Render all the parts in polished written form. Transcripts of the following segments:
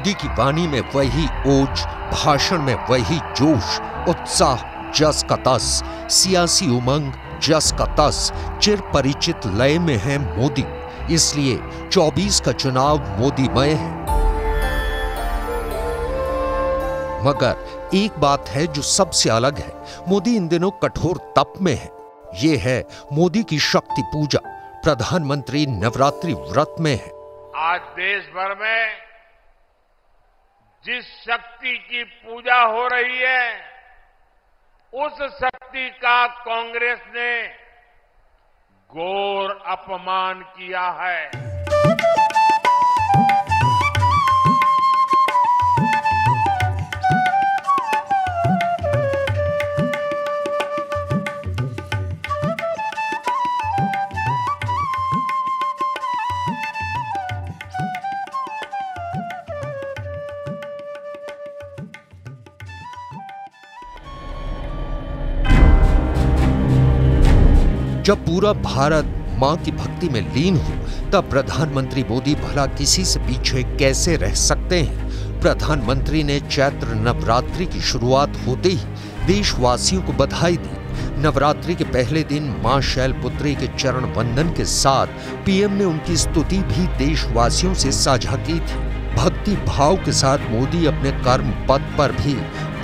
मोदी की वाणी में वही ओज, भाषण में वही जोश, उत्साह जस का तस, सियासी उमंग जस का तस, चिर परिचित लय में है मोदी। इसलिए 24 का चुनाव मोदीमय है। मगर एक बात है जो सबसे अलग है, मोदी इन दिनों कठोर तप में है। ये है मोदी की शक्ति पूजा। प्रधानमंत्री नवरात्रि व्रत में है। आज देश भर में जिस शक्ति की पूजा हो रही है, उस शक्ति का कांग्रेस ने घोर अपमान किया है। जब पूरा भारत मां की भक्ति में लीन हो, तब प्रधानमंत्री मोदी भला किसी से पीछे कैसे रह सकते हैं। प्रधानमंत्री ने चैत्र नवरात्रि की शुरुआत होते ही देशवासियों को बधाई दी। नवरात्रि के पहले दिन मां शैलपुत्री के चरण वंदन के साथ पीएम ने उनकी स्तुति भी देशवासियों से साझा की थी। भक्ति भाव के साथ मोदी अपने कर्म पथ पर भी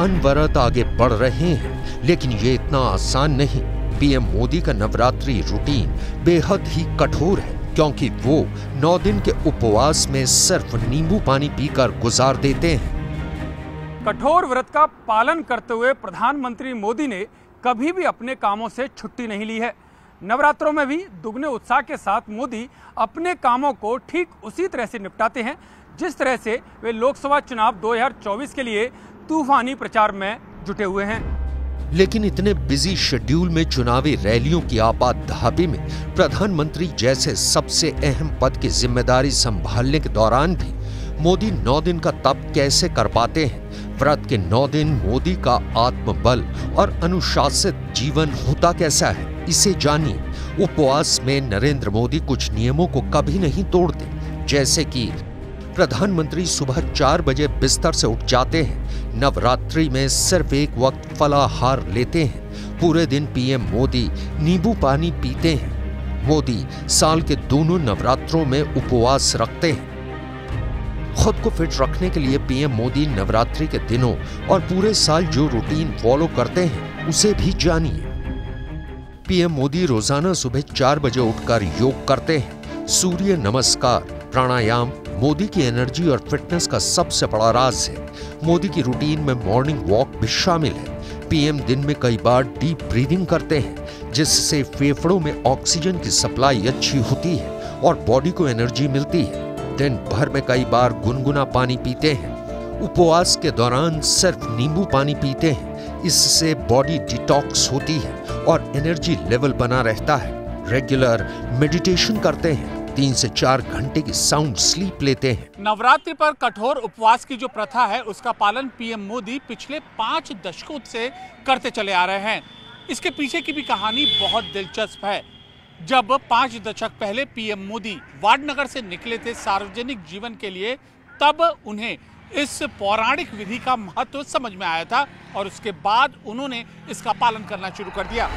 अनवरत आगे बढ़ रहे हैं, लेकिन ये इतना आसान नहीं। पीएम मोदी का नवरात्रि रूटीन बेहद ही कठोर है, क्योंकि वो 9 दिन के उपवास में सिर्फ नींबू पानी पीकर गुजार देते हैं। कठोर व्रत का पालन करते हुए प्रधानमंत्री मोदी ने कभी भी अपने कामों से छुट्टी नहीं ली है। नवरात्रों में भी दुगने उत्साह के साथ मोदी अपने कामों को ठीक उसी तरह से निपटाते हैं जिस तरह से वे लोकसभा चुनाव 2024 के लिए तूफानी प्रचार में जुटे हुए हैं। लेकिन इतने बिजी शेड्यूल में चुनावी रैलियों की आपाधापी में प्रधानमंत्री जैसे सबसे अहम पद की जिम्मेदारी संभालने के दौरान भी मोदी 9 दिन का तप कैसे कर पाते हैं। व्रत के 9 दिन मोदी का आत्मबल और अनुशासित जीवन होता कैसा है, इसे जानिए। उपवास में नरेंद्र मोदी कुछ नियमों को कभी नहीं तोड़ते, जैसे कि प्रधानमंत्री सुबह 4 बजे बिस्तर से उठ जाते हैं। नवरात्रि में सिर्फ एक वक्त फलाहार लेते हैं। पूरे दिन पीएम मोदी नींबू पानी पीते हैं। मोदी साल के दोनों नवरात्रों में उपवास रखते हैं। खुद को फिट रखने के लिए पीएम मोदी नवरात्रि के दिनों और पूरे साल जो रूटीन फॉलो करते हैं, उसे भी जानिए। पीएम मोदी रोजाना सुबह 4 बजे उठकर योग करते हैं। सूर्य नमस्कार, प्राणायाम मोदी की एनर्जी और फिटनेस का सबसे बड़ा राज है। मोदी की रूटीन में मॉर्निंग वॉक भी शामिल है। पीएम दिन में कई बार डीप ब्रीदिंग करते हैं, जिससे फेफड़ों में ऑक्सीजन की सप्लाई अच्छी होती है और बॉडी को एनर्जी मिलती है। दिन भर में कई बार गुनगुना पानी पीते हैं। उपवास के दौरान सिर्फ नींबू पानी पीते हैं। इससे बॉडी डिटॉक्स होती है और एनर्जी लेवल बना रहता है। रेगुलर मेडिटेशन करते हैं। 3 से 4 घंटे की साउंड स्लीप लेते हैं। नवरात्रि पर कठोर उपवास की जो प्रथा है, उसका पालन पीएम मोदी पिछले 5 दशकों से करते चले आ रहे हैं। इसके पीछे की भी कहानी बहुत दिलचस्प है। जब 5 दशक पहले पीएम मोदी वाडनगर से निकले थे सार्वजनिक जीवन के लिए, तब उन्हें इस पौराणिक विधि का महत्व समझ में आया था और उसके बाद उन्होंने इसका पालन करना शुरू कर दिया।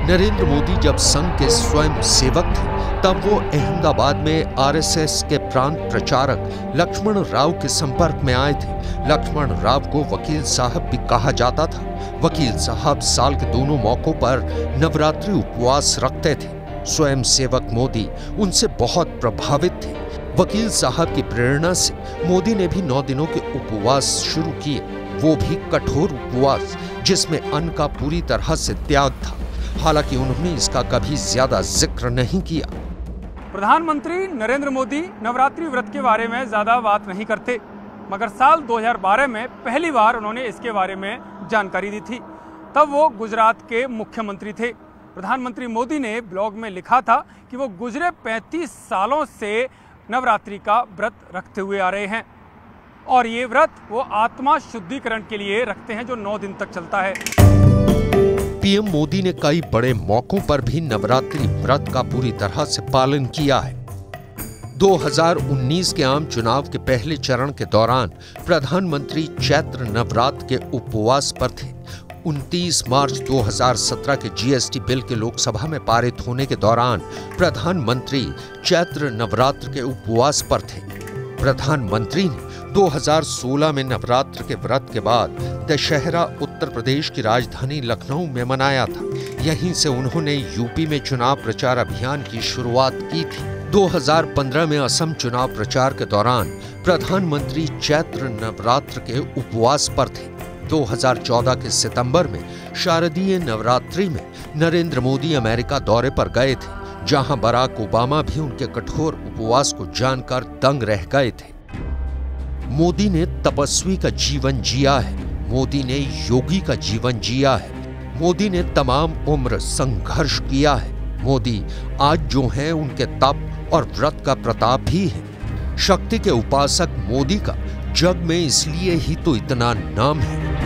नरेंद्र मोदी जब संघ के स्वयं सेवक थे, तब वो अहमदाबाद में आरएसएस के प्रांत प्रचारक लक्ष्मण राव के संपर्क में आए थे। लक्ष्मण राव को वकील साहब भी कहा जाता था। वकील साहब साल के दोनों मौकों पर नवरात्रि उपवास रखते थे। स्वयं सेवक मोदी उनसे बहुत प्रभावित थे। वकील साहब की प्रेरणा से मोदी ने भी 9 दिनों के उपवास शुरू किए, वो भी कठोर उपवास, जिसमें अन्न का पूरी तरह से त्याग था। हालांकि उन्होंने इसका कभी ज्यादा जिक्र नहीं किया। प्रधानमंत्री नरेंद्र मोदी नवरात्रि व्रत के बारे में ज्यादा बात नहीं करते, मगर साल 2012 में पहली बार उन्होंने इसके बारे में जानकारी दी थी। तब वो गुजरात के मुख्यमंत्री थे। प्रधानमंत्री मोदी ने ब्लॉग में लिखा था कि वो गुजरे 35 सालों से नवरात्रि का व्रत रखते हुए आ रहे हैं और ये व्रत वो आत्मा शुद्धिकरण के लिए रखते हैं, जो 9 दिन तक चलता है। पीएम मोदी ने कई बड़े मौकों पर भी नवरात्रि व्रत का पूरी तरह से पालन किया है। 2019 के आम चुनाव के पहले चरण के दौरान प्रधानमंत्री चैत्र नवरात्र के उपवास पर थे। 29 मार्च 2017 के जीएसटी बिल के लोकसभा में पारित होने के दौरान प्रधानमंत्री चैत्र नवरात्र के उपवास पर थे। प्रधानमंत्री ने 2016 में नवरात्र के व्रत के बाद दशहरा उत्तर प्रदेश की राजधानी लखनऊ में मनाया था। यहीं से उन्होंने यूपी में चुनाव प्रचार अभियान की शुरुआत की थी। 2015 में असम चुनाव प्रचार के दौरान प्रधानमंत्री चैत्र नवरात्र के उपवास पर थे। 2014 के सितंबर में शारदीय नवरात्रि में नरेंद्र मोदी अमेरिका दौरे पर गए थे, जहां बराक ओबामा भी उनके कठोर उपवास को जानकर दंग रह गए थे। मोदी ने तपस्वी का जीवन जिया है, मोदी ने योगी का जीवन जिया है, मोदी ने तमाम उम्र संघर्ष किया है। मोदी आज जो हैं उनके तप और व्रत का प्रताप भी है। शक्ति के उपासक मोदी का जग में इसलिए ही तो इतना नाम है।